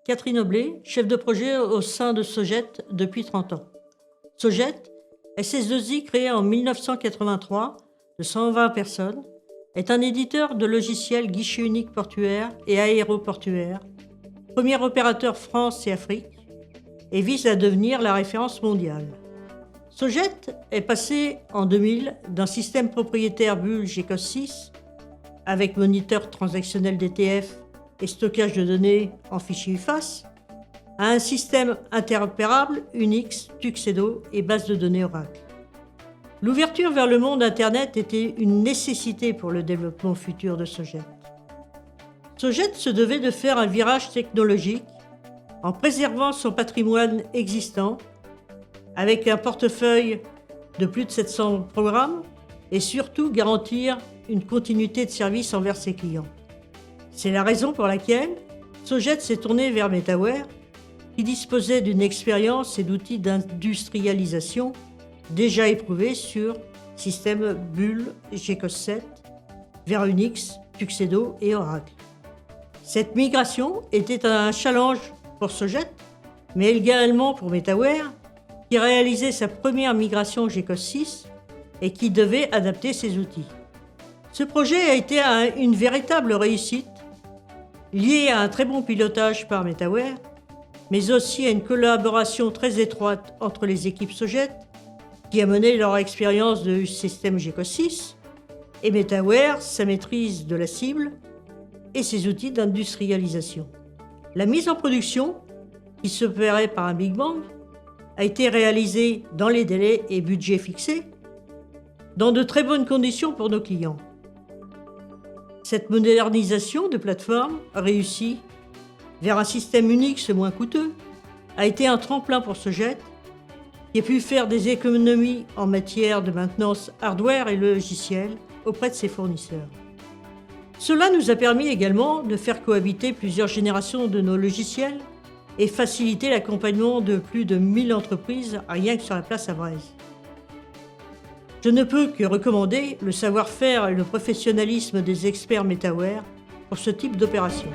Catherine Oblé, chef de projet au sein de Sogeit depuis 30 ans. Sogeit, SS2I créé en 1983 de 120 personnes, est un éditeur de logiciels guichet unique portuaire et aéroportuaire, premier opérateur France et Afrique, et vise à devenir la référence mondiale. Sogeit est passé en 2000 d'un système propriétaire bulle GECOS 6 avec moniteur transactionnel DTF et stockage de données en fichier UFAS à un système interopérable Unix, Tuxedo et base de données Oracle. L'ouverture vers le monde Internet était une nécessité pour le développement futur de Sogeit. Sogeit se devait de faire un virage technologique en préservant son patrimoine existant avec un portefeuille de plus de 700 programmes et surtout garantir une continuité de service envers ses clients. C'est la raison pour laquelle Sogeit s'est tourné vers MetaWare, qui disposait d'une expérience et d'outils d'industrialisation déjà éprouvés sur système Bull, GECOS 7, vers Unix, Tuxedo et Oracle. Cette migration était un challenge pour Sogeit, mais également pour MetaWare, qui réalisait sa première migration GECOS 6 et qui devait adapter ses outils. Ce projet a été une véritable réussite, liée à un très bon pilotage par MetaWare, mais aussi à une collaboration très étroite entre les équipes Sogeit, qui a mené leur expérience de système GECOS 6, et MetaWare, sa maîtrise de la cible et ses outils d'industrialisation. La mise en production, qui s'opérait par un Big Bang, a été réalisée dans les délais et budgets fixés, dans de très bonnes conditions pour nos clients. Cette modernisation de plateforme réussie vers un système Unix moins coûteux a été un tremplin pour Sogeit, qui a pu faire des économies en matière de maintenance hardware et logiciel auprès de ses fournisseurs. Cela nous a permis également de faire cohabiter plusieurs générations de nos logiciels et faciliter l'accompagnement de plus de 1000 entreprises rien que sur la place à Brest. Je ne peux que recommander le savoir-faire et le professionnalisme des experts MetaWare pour ce type d'opération.